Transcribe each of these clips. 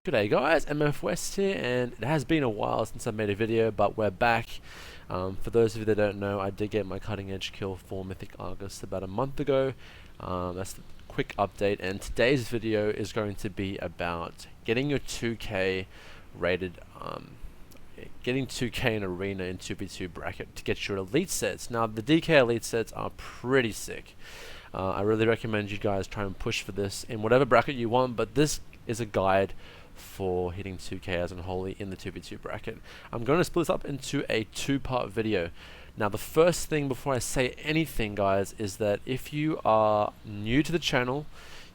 G'day guys, MFWest here, and it has been a while since I made a video, but we're back. For those of you that don't know, I did get my cutting edge kill for Mythic Argus about a month ago. That's a quick update, and today's video is going to be about getting your 2k rated, getting 2k in arena in 2v2 bracket to get your elite sets. Now the DK elite sets are pretty sick. I really recommend you guys try and push for this in whatever bracket you want, but this is a guide for hitting 2k as Unholy in the 2v2 bracket. I'm going to split this up into a two-part video. Now the first thing before I say anything, guys, is that if you are new to the channel,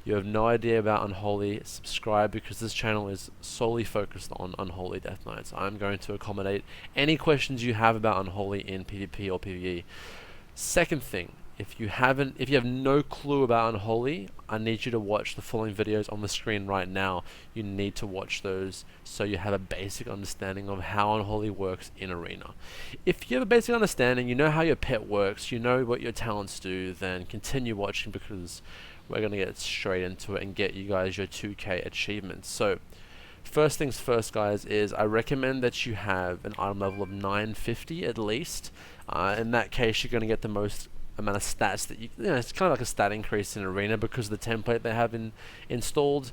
you have no idea about Unholy, subscribe, because this channel is solely focused on Unholy Death Knights. I'm going to accommodate any questions you have about Unholy in PvP or PvE. Second thing, if you have no clue about Unholy, I need you to watch the following videos on the screen right now. You need to watch those so you have a basic understanding of how Unholy works in arena. If you have a basic understanding, you know how your pet works, you know what your talents do, then continue watching, because we're going to get straight into it and get you guys your 2k achievements. So first things first, guys, is I recommend that you have an item level of 950 at least. In that case, you're going to get the most amount of stats that you know, it's kind of like a stat increase in arena because of the template they have installed.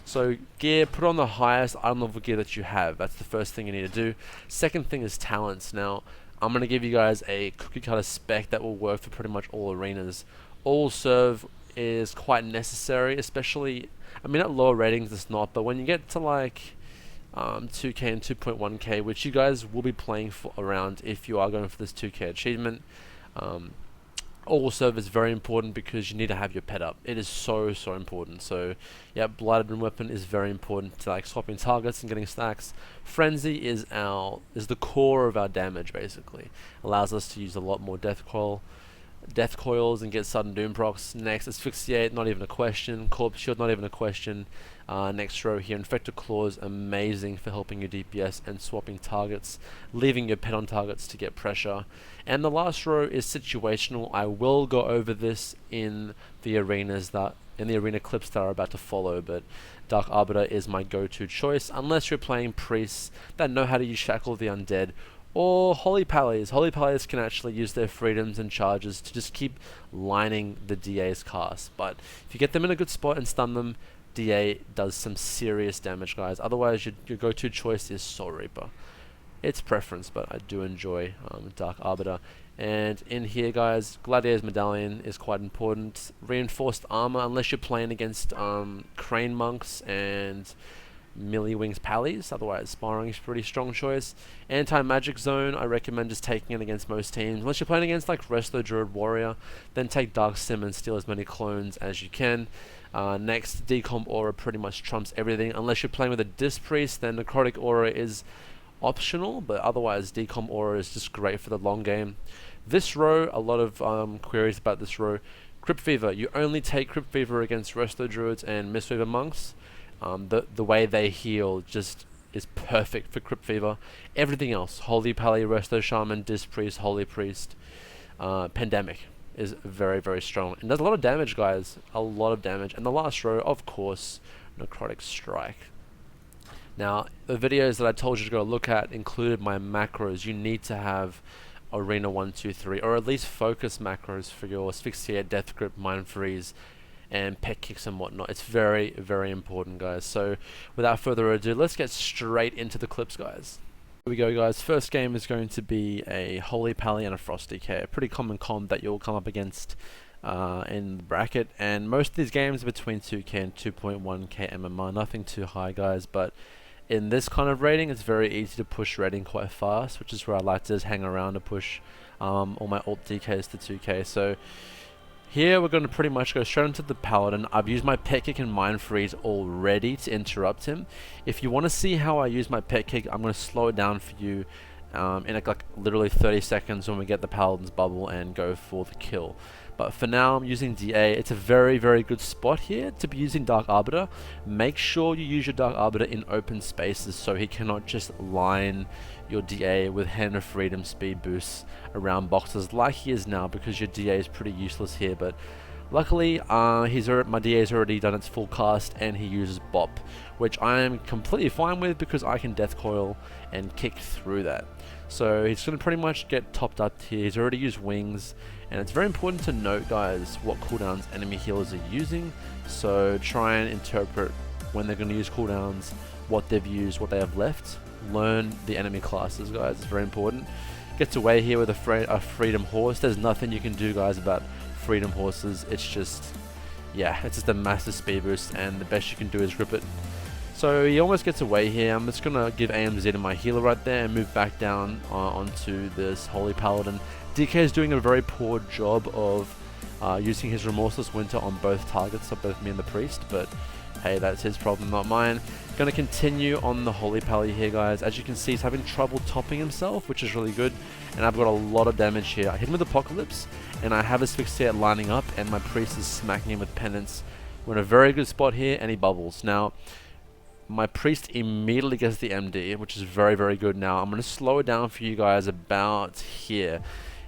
So gear, put on the highest item level gear that you have. That's the first thing you need to do. Second thing is talents. Now I'm going to give you guys a cookie cutter spec that will work for pretty much all arenas. All serve is quite necessary, especially, I mean, at lower ratings it's not, but when you get to like 2k and 2.1k, which you guys will be playing for around if you are going for this 2k achievement, all serve is very important because you need to have your pet up. It is so important. So yeah, Blighted and Weapon is very important to like swapping targets and getting stacks. Frenzy is the core of our damage, basically. Allows us to use a lot more death coils and get sudden doom procs. Next, Asphyxiate, not even a question. Corpse Shield, not even a question. Next row here, Infected Claws, amazing for helping your DPS and swapping targets, leaving your pet on targets to get pressure. And the last row is situational. I will go over this in the arenas in the arena clips that are about to follow, but Dark Arbiter is my go-to choice unless you're playing priests that know how to use Shackle the Undead, or Holy Pallies. Holy Pallies can actually use their freedoms and charges to just keep lining the DA's cast. But if you get them in a good spot and stun them, DA does some serious damage, guys. Otherwise, your go-to choice is Soul Reaper. It's preference, but I do enjoy Dark Arbiter. And in here, guys, Gladiator's Medallion is quite important. Reinforced Armor, unless you're playing against Crane Monks and Melee Wings Pallies, otherwise Sparring is a pretty strong choice. Anti-Magic Zone, I recommend just taking it against most teams. Unless you're playing against like Resto Druid Warrior, then take Dark Sim and steal as many clones as you can. Next, Decomp Aura pretty much trumps everything. Unless you're playing with a Disc Priest, then Necrotic Aura is optional, but otherwise Decomp Aura is just great for the long game. This row, a lot of queries about this row. Crypt Fever, you only take Crypt Fever against Resto Druids and Mistweaver Monks. The way they heal just is perfect for Crypt Fever. Everything else, Holy Pally, Resto Shaman, Disc Priest, Holy Priest, Pandemic is very strong and does a lot of damage, guys, a lot of damage. And the last row, of course, Necrotic Strike. Now the videos that I told you to go look at included my macros. You need to have Arena 1, 2, 3, or at least focus macros for your Asphyxiate, Death Grip, Mind Freeze, and pet kicks and whatnot. It's very important, guys. So without further ado, let's get straight into the clips, guys. Here we go, guys. First game is going to be a Holy Pally and a Frosty K, a pretty common comp that you'll come up against in the bracket, and most of these games are between 2k and 2.1k MMR, nothing too high, guys, but in this kind of rating it's very easy to push rating quite fast, which is where I like to just hang around to push all my alt DKs to 2k. So here we're going to pretty much go straight into the Paladin. I've used my Pet Kick and Mind Freeze already to interrupt him. If you want to see how I use my Pet Kick, I'm going to slow it down for you in like literally 30 seconds when we get the Paladin's bubble and go for the kill. But for now, I'm using DA. It's a very good spot here to be using Dark Arbiter. Make sure you use your Dark Arbiter in open spaces so he cannot just line your DA with Hand of Freedom speed boosts around boxes like he is now, because your DA is pretty useless here. But Luckily, my DA's already done its full cast and he uses Bop, which I am completely fine with because I can Death Coil and kick through that. So he's going to pretty much get topped up here. He's already used Wings, and it's very important to note, guys, what cooldowns enemy healers are using. So try and interpret when they're going to use cooldowns, what they've used, what they have left. Learn the enemy classes, guys. It's very important. Gets away here with a Freedom Horse. There's nothing you can do, guys, about Freedom Horses. It's just, yeah, it's just a massive speed boost, and the best you can do is grip it. So he almost gets away here. I'm just going to give AMZ to my healer right there and move back down onto this Holy Paladin. DK is doing a very poor job of using his Remorseless Winter on both targets, so both me and the Priest, but hey, that's his problem, not mine. Going to continue on the Holy Pally here, guys. As you can see, he's having trouble topping himself, which is really good, and I've got a lot of damage here. I hit him with Apocalypse, and I have Asphyxiate lining up, and my Priest is smacking him with Penance. We're in a very good spot here, and he bubbles. Now, my Priest immediately gets the MD, which is very, very good. Now, I'm going to slow it down for you guys about here.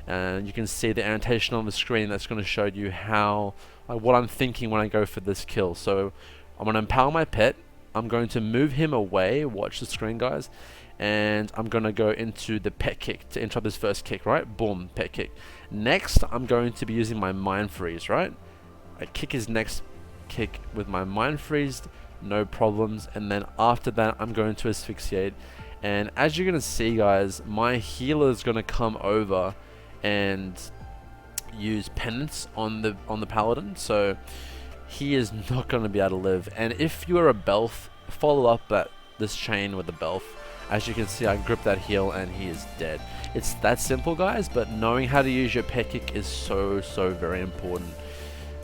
And you can see the annotation on the screen that's going to show you how, what I'm thinking when I go for this kill. So, I'm going to empower my pet. I'm going to move him away. Watch the screen, guys. And I'm going to go into the pet kick to interrupt his first kick, right? Boom, pet kick. Next, I'm going to be using my Mind Freeze, right? I kick his next kick with my Mind Freeze. No problems. And then after that, I'm going to Asphyxiate. And as you're going to see, guys, my healer is going to come over and use Penance on the Paladin. So he is not going to be able to live. And if you are a Belf, follow up this chain with the Belf. As you can see, I grip that heal and he is dead. It's that simple, guys, but knowing how to use your pet kick is so very important.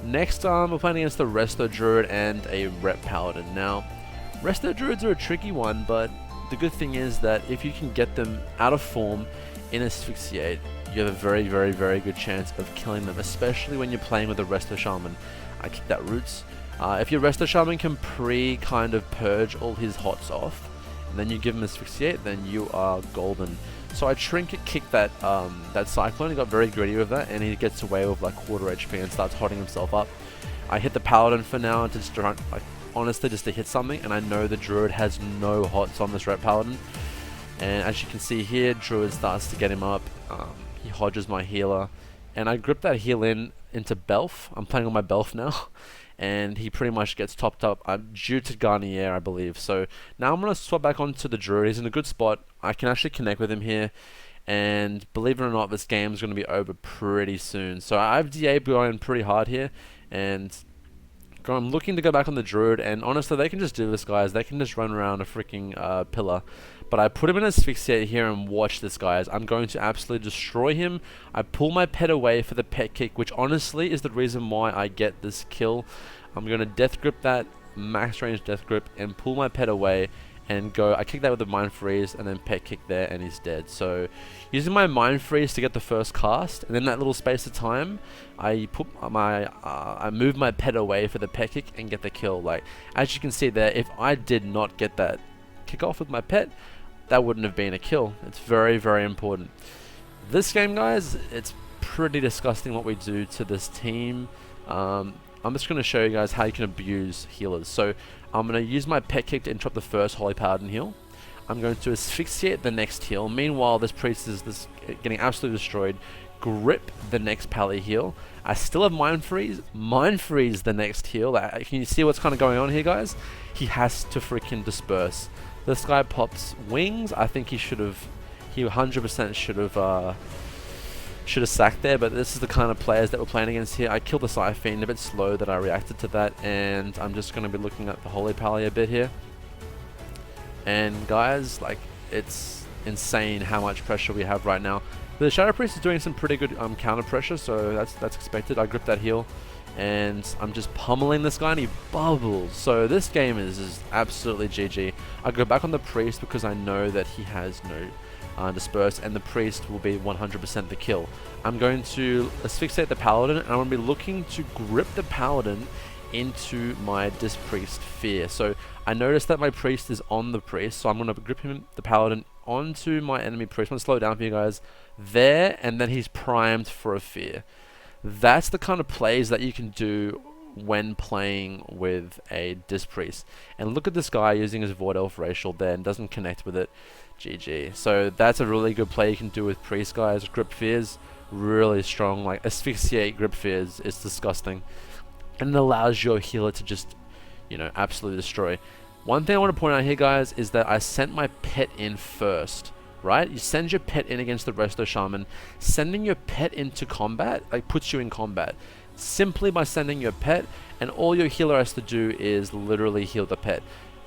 Next, we're playing against the Resto Druid and a Rep Paladin. Now, Resto Druids are a tricky one, but the good thing is that if you can get them out of form in Asphyxiate, you have a very good chance of killing them, especially when you're playing with a Resto Shaman. I kick that Roots. If your Resto Shaman can kind of purge all his hots off, and then you give him Asphyxiate, then you are golden. So I Trinket kick that Cyclone. He got very greedy with that, and he gets away with like quarter HP and starts hotting himself up. I hit the Paladin for now to just honestly just to hit something, and I know the Druid has no hots on this Rep Paladin. And as you can see here, Druid starts to get him up. He hodges my healer, and I grip that heal into Belf. I'm playing on my Belf now. And he pretty much gets topped up due to Garnier, I believe. So now I'm going to swap back onto the Druid. He's in a good spot. I can actually connect with him here. And believe it or not, this game is going to be over pretty soon. So I have DA going pretty hard here. And I'm looking to go back on the Druid. And honestly, they can just do this, guys. They can just run around a freaking pillar. But I put him in Asphyxiate here and watch this, guys. I'm going to absolutely destroy him. I pull my pet away for the pet kick, which honestly is the reason why I get this kill. I'm going to death grip that, max range death grip, and pull my pet away and go. I kick that with the Mind Freeze and then pet kick there, and he's dead. So using my Mind Freeze to get the first cast, and in that little space of time, I move my pet away for the pet kick and get the kill. Like, as you can see there, if I did not get that kick off with my pet, that wouldn't have been a kill. It's very important. This game, guys, it's pretty disgusting what we do to this team. I'm just going to show you guys how you can abuse healers. So I'm going to use my pet kick to interrupt the first Holy Paladin heal. I'm going to Asphyxiate the next heal. Meanwhile, this priest is getting absolutely destroyed. Grip the next Pally heal. I still have Mind Freeze. Mind Freeze the next heal. Can you see what's kind of going on here, guys? He has to freaking disperse. This guy pops Wings. I think he 100% should have sacked there, but this is the kind of players that we're playing against here. I killed the Cyphiend a bit slow that I reacted to that, and I'm just going to be looking at the Holy Pally a bit here. And guys, like, it's insane how much pressure we have right now. The Shadow Priest is doing some pretty good counter pressure, so that's expected. I grip that heal, and I'm just pummeling this guy, and he bubbles. So this game is absolutely GG. I go back on the Priest because I know that he has no disperse, and the Priest will be 100% the kill. I'm going to Asphyxiate the Paladin, and I'm going to be looking to grip the Paladin into my Dispriest Fear. So I noticed that my Priest is on the Priest, so I'm going to grip the Paladin onto my enemy Priest. I'm going to slow it down for you guys there, and then he's primed for a Fear. That's the kind of plays that you can do when playing with a Disc Priest. And look at this guy using his Void Elf Racial there and doesn't connect with it. GG. So that's a really good play you can do with Priest guys. Grip Fears, really strong. Like Asphyxiate Grip Fears is disgusting. And it allows your healer to just, you know, absolutely destroy. One thing I want to point out here, guys, is that I sent my pet in first. Right? You send your pet in against the Resto Shaman. Sending your pet into combat, like, puts you in combat. Simply by sending your pet, and all your healer has to do is literally heal the pet.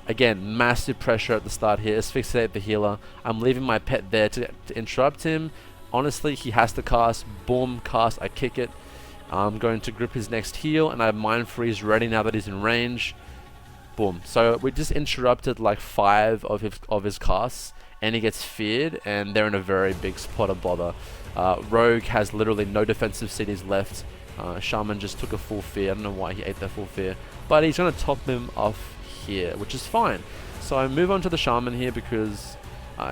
Again, massive pressure at the start here. Asphyxiate the healer. I'm leaving my pet there to interrupt him. Honestly, he has to cast. Boom, cast. I kick it. I'm going to grip his next heal, and I have Mind Freeze ready now that he's in range. Boom. So we just interrupted like 5 of his casts, and he gets feared, and they're in a very big spot of bother. Rogue has literally no defensive cities left. Shaman just took a full fear. I don't know why he ate that full fear, but he's going to top him off here, which is fine. So I move on to the Shaman here because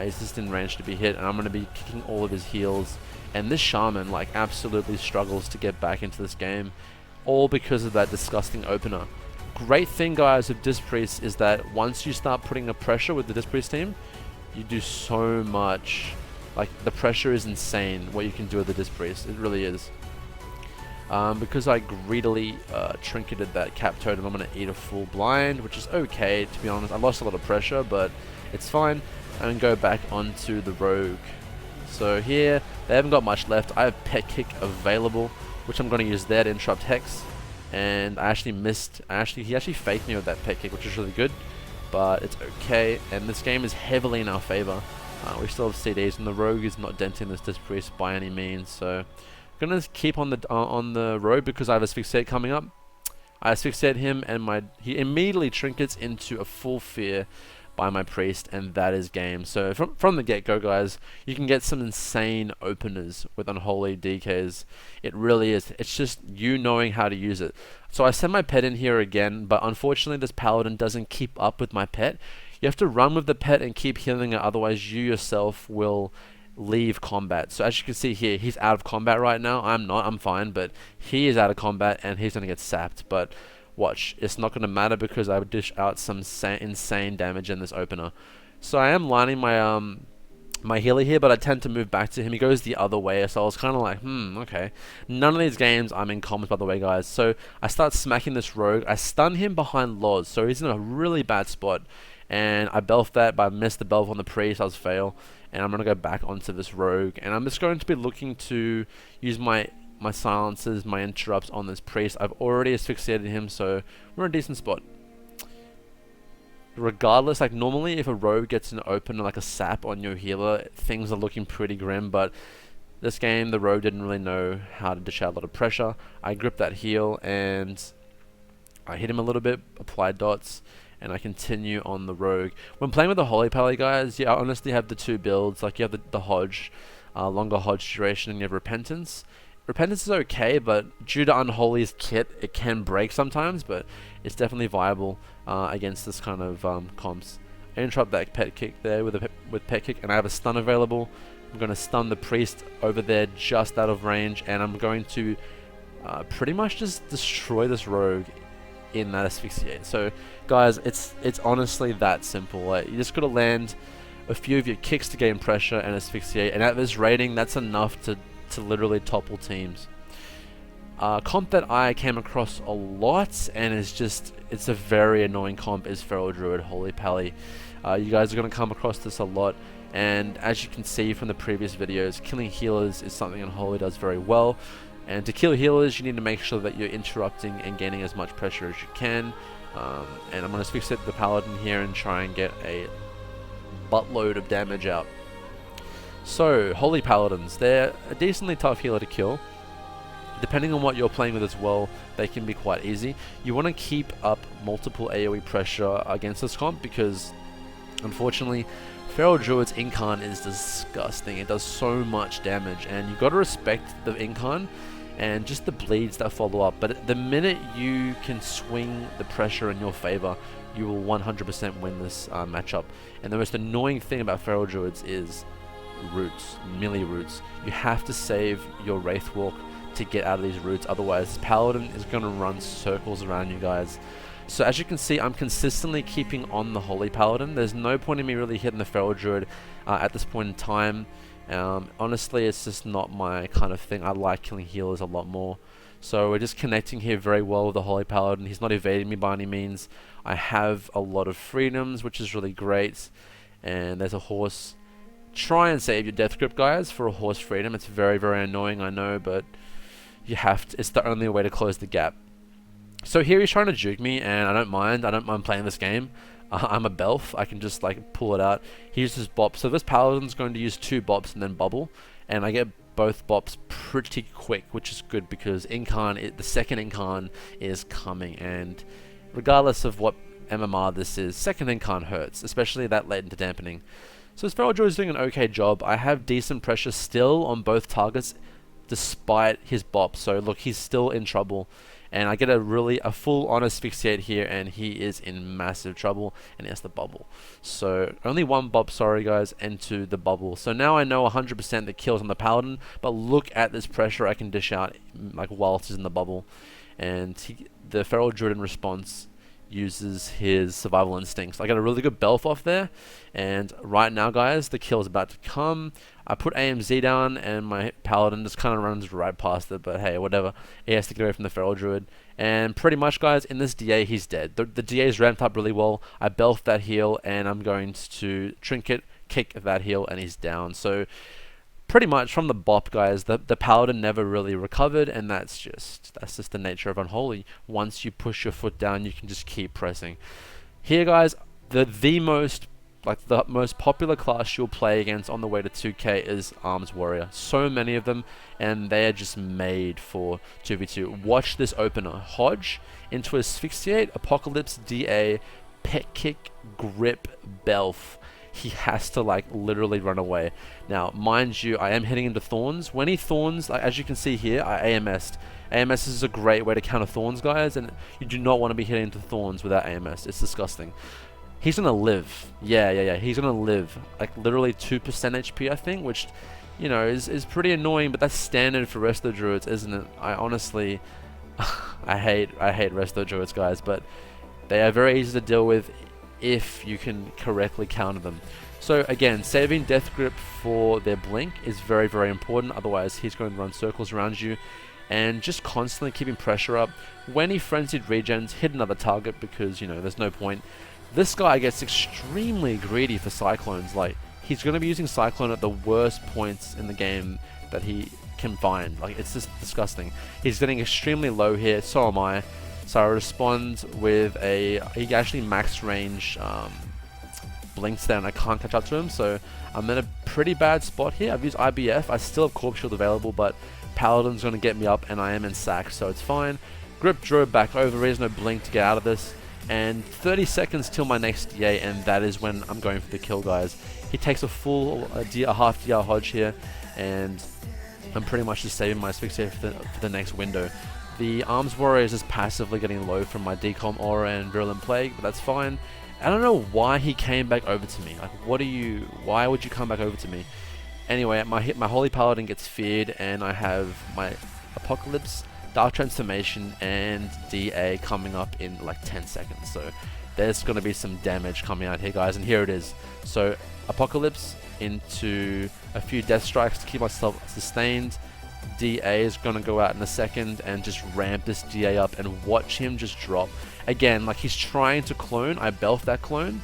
he's just in range to be hit, and I'm going to be kicking all of his heals. And this Shaman like absolutely struggles to get back into this game, all because of that disgusting opener. Great thing, guys, with Disc Priest is that once you start putting a pressure with the Disc Priest team, you do so much. Like, the pressure is insane what you can do with the Disc Priest. It really is. Because I greedily trinketed that cap totem, I'm going to eat a full blind, which is okay, to be honest. I lost a lot of pressure, but it's fine. And go back onto the Rogue. So here, they haven't got much left. I have Pet Kick available, which I'm going to use there to interrupt Hex. And I actually missed. He actually faked me with that Pet Kick, which is really good. But it's okay. And this game is heavily in our favor. We still have CDs, and the Rogue is not denting this Disc Priest by any means. So I'm gonna keep on the Rogue because I have Asphyxiate coming up. I Asphyxiate him, and he immediately trinkets into a full fear by my Priest, and that is game. So from the get-go, guys, you can get some insane openers with Unholy DKs. It really is. It's just you knowing how to use it. So I send my pet in here again, but unfortunately this Paladin doesn't keep up with my pet. You have to run with the pet and keep healing it, otherwise you yourself will leave combat. So as you can see here, he's out of combat right now. I'm not, I'm fine, but he is out of combat and he's going to get sapped. But watch, it's not going to matter because I would dish out some insane damage in this opener. So I am lining my my healer here, but I tend to move back to him. He goes the other way, so I was kind of like, okay. None of these games I'm in comms, by the way, guys. So I start smacking this Rogue. I stun him behind Loz, so he's in a really bad spot. And I belf that, but I missed the belf on the Priest. I was fail. And I'm going to go back onto this Rogue. And I'm just going to be looking to use my silences, my interrupts on this Priest. I've already asphyxiated him, so we're in a decent spot. Regardless, like normally if a Rogue gets an open like a sap on your healer, things are looking pretty grim, but this game the Rogue didn't really know how to dish out a lot of pressure. I grip that heal and I hit him a little bit, apply dots, and I continue on the Rogue. When playing with the Holy Pally, guys, I honestly have the 2 builds. Like, you have the Hodge, longer Hodge duration, and you have Repentance. Repentance is okay, but due to Unholy's kit, it can break sometimes, but it's definitely viable against this kind of comps. I interrupt that Pet Kick there with Pet Kick, and I have a stun available. I'm going to stun the Priest over there just out of range, and I'm going to pretty much just destroy this Rogue in that Asphyxiate. So guys, it's honestly that simple. Like, you just gotta land a few of your kicks to gain pressure and Asphyxiate, and at this rating that's enough to literally topple teams. Comp that I came across a lot, and it's a very annoying comp, is Feral Druid Holy Pally. You guys are gonna come across this a lot, and as you can see from the previous videos, killing healers is something Unholy does very well. And to kill healers, you need to make sure that you're interrupting and gaining as much pressure as you can. And I'm going to asphyxiate the Paladin here and try and get a buttload of damage out. So, Holy Paladins, they're a decently tough healer to kill. Depending on what you're playing with as well, they can be quite easy. You want to keep up multiple AoE pressure against this comp because, unfortunately, Feral Druid's Incarn is disgusting. It does so much damage, and you've got to respect the Incarn and just the bleeds that follow up. But the minute you can swing the pressure in your favor, you will 100% win this matchup. And the most annoying thing about Feral Druids is roots, melee roots. You have to save your Wraithwalk to get out of these roots, otherwise this paladin is going to run circles around you guys. So as you can see, I'm consistently keeping on the Holy Paladin. There's no point in me really hitting the Feral Druid at this point in time. Honestly, it's just not my kind of thing. I like killing healers a lot more. So we're just connecting here very well with the Holy Paladin. He's not evading me by any means. I have a lot of freedoms, which is really great. And there's a horse. Try and save your death grip, guys, for a horse freedom. It's very, very annoying, I know, but you have to. It's the only way to close the gap. So here he's trying to juke me, and I don't mind. I don't mind playing this game. I'm a Belf. I can just like pull it out. He uses bop. So this paladin's going to use 2 bops and then bubble, and I get both bops pretty quick, which is good because the second Incarn is coming, and regardless of what MMR this is, second Incarn hurts, especially that late into dampening. So this Feral Druid is doing an okay job. I have decent pressure still on both targets despite his bop. So look, he's still in trouble. And I get a full on asphyxiate here, and he is in massive trouble, and he has the bubble. So only 1 bop, sorry guys, into the bubble. So now I know 100% the kills on the paladin, but look at this pressure I can dish out like whilst he's in the bubble. And the Feral Druid in response uses his survival instincts. I got a really good Belf off there, and right now guys, the kill is about to come. I put AMZ down and my paladin just kind of runs right past it, but hey, whatever. He has to get away from the Feral Druid, and pretty much guys, in this DA he's dead. The DA is ramped up really well. I Belf that heal, and I'm going to trinket kick that heal, and he's down. So pretty much from the bop guys, the paladin never really recovered, and that's just the nature of Unholy. Once you push your foot down, you can just keep pressing. Here guys, the most popular class you'll play against on the way to 2k is Arms Warrior. So many of them, and they are just made for 2v2. Watch this opener. Hodge into Asphyxiate, Apocalypse, DA, Pet Kick, Grip, Belf. He has to like literally run away. Now, mind you, I am hitting into Thorns. When he Thorns, like, as you can see here, I AMS'd. AMS is a great way to counter Thorns, guys, and you do not want to be hitting into Thorns without AMS. It's disgusting. He's gonna live. Yeah. He's gonna live. Like literally 2% HP, I think, which, you know, is pretty annoying. But that's standard for Resto Druids, isn't it? I honestly, I hate Resto Druids, guys. But they are very easy to deal with if you can correctly counter them. So again, saving Death Grip for their blink is very, very important. Otherwise, he's going to run circles around you, and just constantly keeping pressure up. When he frenzied regens, hit another target because, you know, there's no point. This guy gets extremely greedy for Cyclones. Like, he's going to be using Cyclone at the worst points in the game that he can find. Like, it's just disgusting. He's getting extremely low here, so am I. So I respond with he actually max range blinks there, and I can't catch up to him. So I'm in a pretty bad spot here. I've used IBF. I still have Corpse Shield available, but Paladin's going to get me up, and I am in sack, so it's fine. Grip Druid back over. There's no blink to get out of this. And 30 seconds till my next DA, and that is when I'm going for the kill, guys. He takes a half DR Hodge here, and I'm pretty much just saving my asphyxiate for the next window. The Arms Warrior is just passively getting low from my Decom Aura and Virulent Plague, but that's fine. I don't know why he came back over to me. Like, why would you come back over to me? Anyway, my Holy Paladin gets feared, and I have my Apocalypse, Dark Transformation, and DA coming up in like 10 seconds. So there's going to be some damage coming out here, guys, and here it is. So Apocalypse into a few Death Strikes to keep myself sustained. DA is going to go out in a second and just ramp this DA up, and watch him just drop. Again, like, he's trying to clone. I Belf that clone,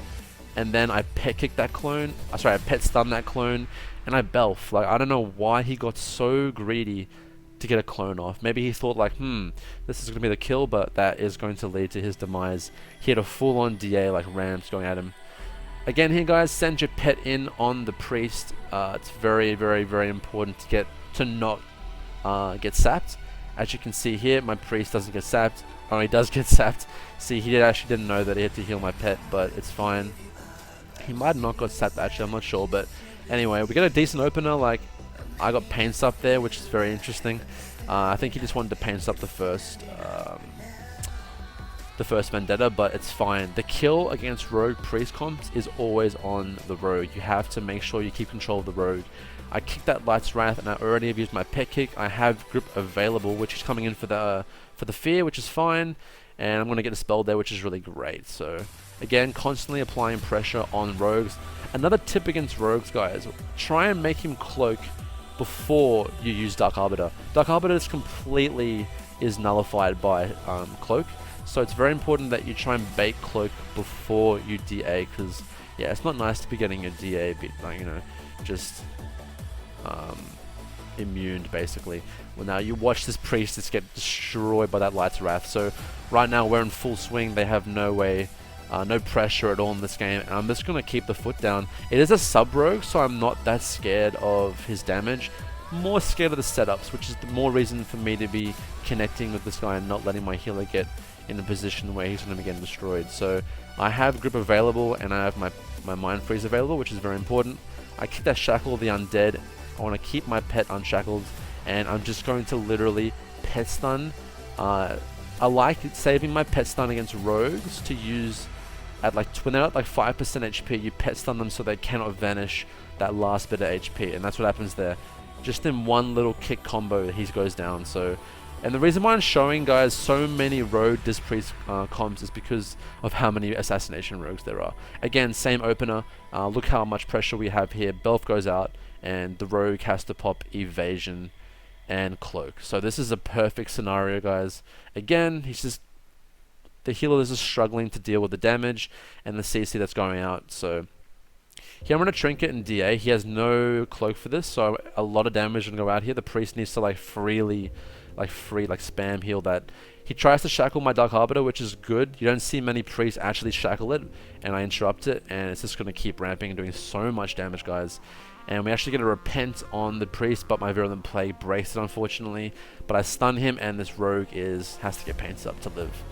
and then I pet kick that clone. I pet stun that clone, and I Belf. Like, I don't know why he got so greedy to get a clone off. Maybe he thought like, this is going to be the kill, but that is going to lead to his demise. He had a full-on DA, like ramps going at him. Again here, guys, send your pet in on the priest. It's very, very, very important to not get sapped. As you can see here, my priest doesn't get sapped. Oh, he does get sapped. See, he actually didn't know that he had to heal my pet, but it's fine. He might not got sapped, actually, I'm not sure, but anyway, we got a decent opener. Like, I got pain stuff there, which is very interesting. I think he just wanted to pain stuff the the first vendetta, but it's fine. The kill against rogue priest comps is always on the rogue. You have to make sure you keep control of the rogue. I kicked that Light's Wrath, and I already have used my pet kick. I have grip available, which is coming in for the fear, which is fine, and I'm going to get a spell there, which is really great. So again, constantly applying pressure on rogues. Another tip against rogues, guys, try and make him cloak before you use Dark Arbiter. Dark Arbiter is nullified by cloak, so it's very important that you try and bait cloak before you DA, because yeah, it's not nice to be getting your DA bit, like, you know, just immune basically. Well, now you watch this priest just get destroyed by that Light's Wrath. So right now we're in full swing. They have no way, no pressure at all in this game, and I'm just gonna keep the foot down. It is a sub rogue, so I'm not that scared of his damage. More scared of the setups, which is the more reason for me to be connecting with this guy and not letting my healer get in a position where he's gonna be getting destroyed. So I have grip available, and I have my mind freeze available, which is very important. I keep that shackle of the undead. I want to keep my pet unshackled, and I'm just going to literally pet stun. I like saving my pet stun against rogues to use at when they're at 5% HP. You pet stun them so they cannot vanish that last bit of HP, and that's what happens there. Just in one little kick combo, he goes down. So, and the reason why I'm showing guys so many rogue dispriest comps is because of how many assassination rogues there are. Again, same opener. Look how much pressure we have here. Belf goes out, and the rogue has to pop evasion and cloak. So this is a perfect scenario, guys. Again, the healer is just struggling to deal with the damage and the CC that's going out. So here I'm going to trinket and DA. He has no cloak for this, so a lot of damage is going to go out here. The priest needs to free spam heal that. He tries to shackle my Dark Arbiter, which is good. You don't see many priests actually shackle it, and I interrupt it, and it's just going to keep ramping and doing so much damage, guys. And we actually get a repent on the priest, but my Virulent Plague breaks it, unfortunately. But I stun him, and this rogue has to get paints up to live.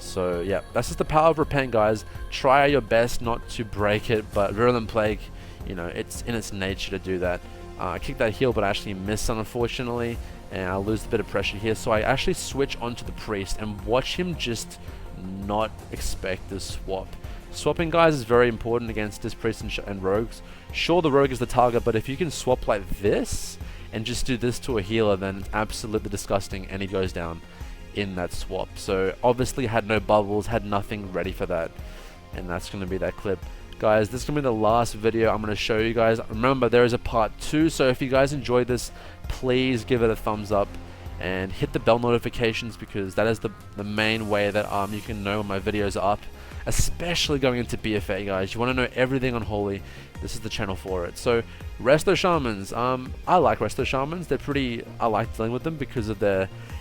So yeah, that's just the power of repent, guys. Try your best not to break it, but Virulent Plague, you know, it's in its nature to do that. I kicked that heal, but I actually missed, unfortunately, and I lose a bit of pressure here. So I actually switch onto the priest and watch him just not expect this swap. Swapping, guys, is very important against dispriest and rogues. Sure, the rogue is the target, but if you can swap like this and just do this to a healer, then it's absolutely disgusting, and he goes down in that swap. So obviously had no bubbles, had nothing ready for that, and that's going to be that clip. Guys, this is going to be the last video I'm going to show you guys. Remember, there is a part 2, so if you guys enjoyed this, please give it a thumbs up and hit the bell notifications, because that is the main way that you can know when my videos are up, especially going into BFA, guys. You want to know everything on Unholy, this is the channel for it. So Resto Shamans, I like Resto Shamans. I like dealing with them because of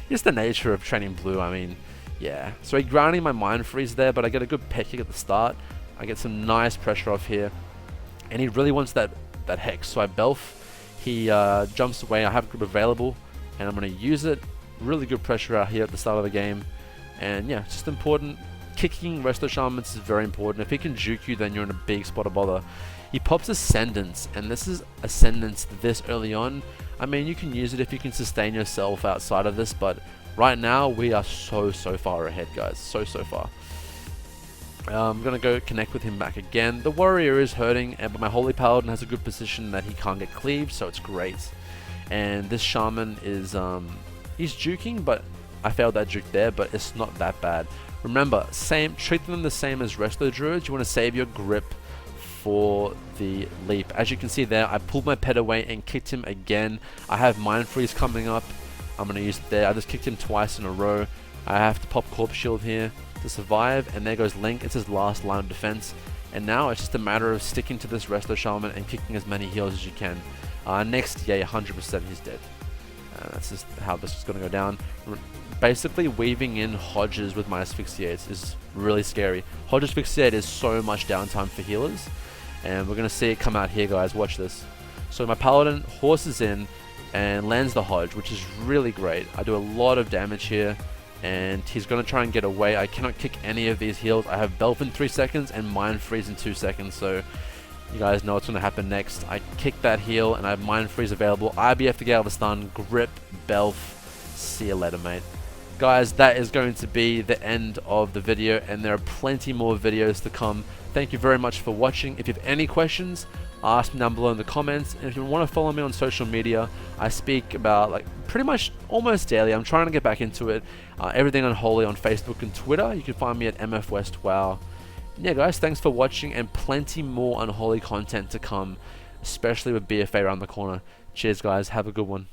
just the nature of training blue. I mean, yeah. So he grounding my mind freeze there, but I get a good pet kick at the start. I get some nice pressure off here, and he really wants that hex. So I Belf, he jumps away. I have grip available, and I'm going to use it. Really good pressure out here at the start of the game, and yeah, it's just important. Kicking Resto Shamans is very important. If he can juke you, then you're in a big spot of bother. He pops Ascendance, and this is Ascendance this early on. I mean, you can use it if you can sustain yourself outside of this, but right now we are so far ahead, guys. So far. I'm going to go connect with him back again. The warrior is hurting, but my Holy Paladin has a good position that he can't get cleaved, so it's great. And this shaman is, he's juking, but I failed that juke there, but it's not that bad. Remember, treat them the same as Resto Druids. You want to save your grip for the leap. As you can see there, I pulled my pet away and kicked him again. I have Mind Freeze coming up. I'm going to use it there. I just kicked him twice in a row. I have to pop Corpse Shield here to survive, and there goes Link. It's his last line of defense, and now it's just a matter of sticking to this Resto Shaman and kicking as many heals as you can. Next, yeah, 100% he's dead. That's just how this is going to go down. Basically, weaving in Hodges with my Asphyxiates is really scary. Hodge Asphyxiate is so much downtime for healers, and we're going to see it come out here, guys. Watch this. So my Paladin horses in and lands the Hodge, which is really great. I do a lot of damage here, and he's going to try and get away. I cannot kick any of these heals. I have Belf in 3 seconds and Mind Freeze in 2 seconds, so you guys know what's going to happen next. I kick that heal, and I have Mind Freeze available. IBF to get out of the stun, grip, Belf. See you later, mate. guys, that is going to be the end of the video, and there are plenty more videos to come. Thank you very much for watching. If you have any questions, ask me down below in the comments, and if you want to follow me on social media, I speak about like pretty much almost daily. I'm trying to get back into it. Everything Unholy on Facebook and Twitter. You can find me at MFWest WoW. Yeah guys, thanks for watching, and plenty more Unholy content to come, especially with BFA around the corner. Cheers guys, have a good one.